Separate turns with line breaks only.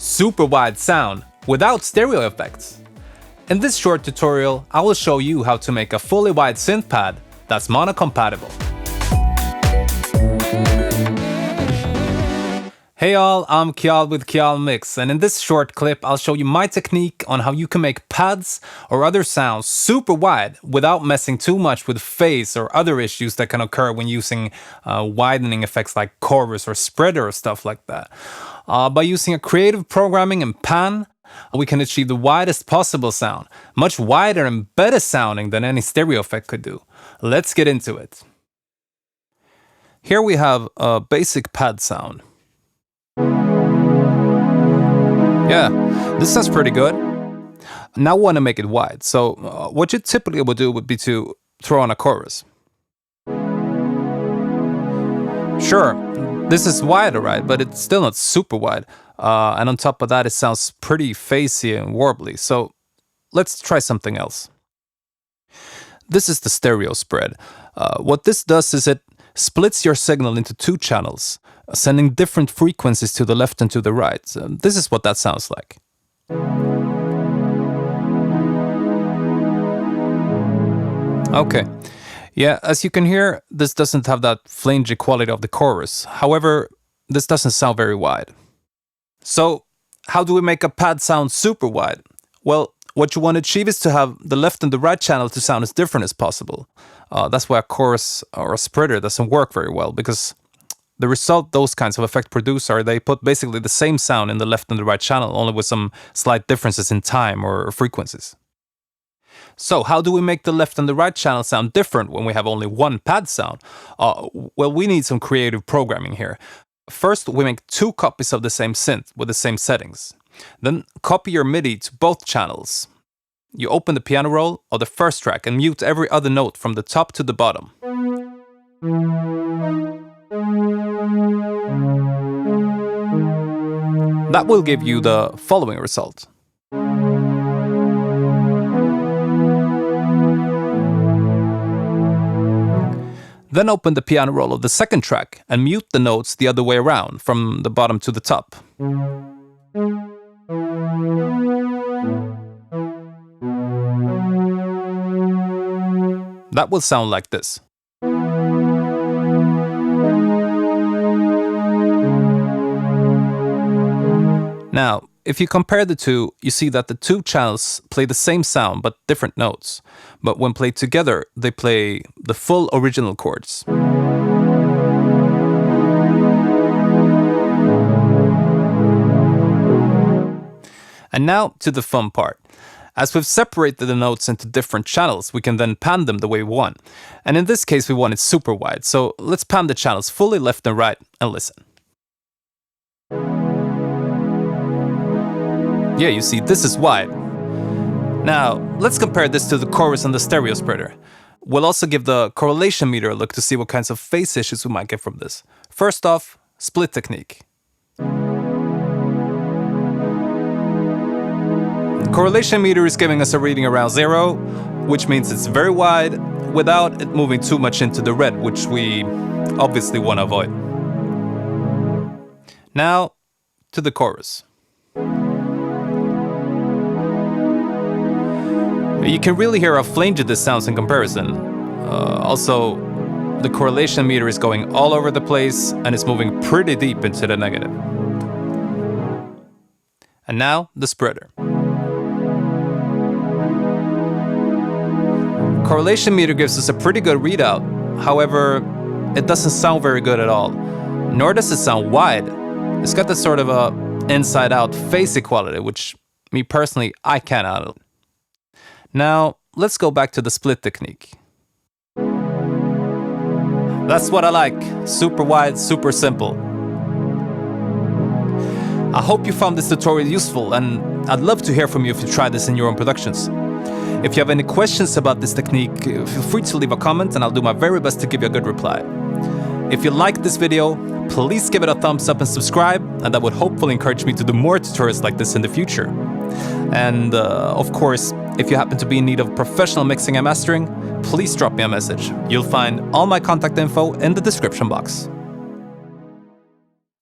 super wide sound without stereo effects. In this short tutorial, I will show you how to make a fully wide synth pad that's mono-compatible. Hey all, I'm Kyaal with kyaalmix, and in this short clip I'll show you my technique on how you can make pads or other sounds super wide without messing too much with phase or other issues that can occur when using widening effects like chorus or spreader or stuff like that. By using a creative programming in Pan, we can achieve the widest possible sound, much wider and better sounding than any stereo effect could do. Let's get into it. Here we have a basic pad sound. Yeah, this sounds pretty good. Now I want to make it wide, so what you typically would do would be to throw on a chorus. Sure, this is wider, right? But it's still not super wide. And on top of that, it sounds pretty phasey and warbly. So let's try something else. This is the stereo spread. What this does is it splits your signal into two channels, sending different frequencies to the left and to the right. This is what that sounds like. Okay. Yeah, as you can hear, this doesn't have that flangy quality of the chorus. However, this doesn't sound very wide. So, how do we make a pad sound super wide? Well, what you want to achieve is to have the left and the right channel to sound as different as possible. That's why a chorus or a spreader doesn't work very well, because the result those kinds of effects produce are they put basically the same sound in the left and the right channel, only with some slight differences in time or frequencies. So how do we make the left and the right channel sound different when we have only one pad sound? Well, we need some creative programming here. First, we make two copies of the same synth with the same settings. Then copy your MIDI to both channels. You open the piano roll of the first track and mute every other note from the top to the bottom. That will give you the following result. Then open the piano roll of the second track and mute the notes the other way around, from the bottom to the top. That will sound like this. Now, if you compare the two, you see that the two channels play the same sound but different notes. But when played together, they play the full original chords. And now to the fun part. As we've separated the notes into different channels, we can then pan them the way we want. And in this case, we want it super wide. So let's pan the channels fully left and right and listen. Yeah, you see, this is wide. Now, let's compare this to the chorus and the stereo spreader. We'll also give the correlation meter a look to see what kinds of phase issues we might get from this. First off, split technique. The correlation meter is giving us a reading around 0, which means it's very wide without it moving too much into the red, which we obviously want to avoid. Now, to the chorus. You can really hear how flangy this sounds in comparison. Also, the correlation meter is going all over the place and it's moving pretty deep into the negative. And now, the spreader. Correlation meter gives us a pretty good readout. However, it doesn't sound very good at all. Nor does it sound wide. It's got this sort of a inside-out phasey quality, which me personally, I can't handle. Now, let's go back to the split technique. That's what I like. Super wide, super simple. I hope you found this tutorial useful, and I'd love to hear from you if you try this in your own productions. If you have any questions about this technique, feel free to leave a comment and I'll do my very best to give you a good reply. If you liked this video, please give it a thumbs up and subscribe, and that would hopefully encourage me to do more tutorials like this in the future. And of course, if you happen to be in need of professional mixing and mastering, please drop me a message. You'll find all my contact info in the description box.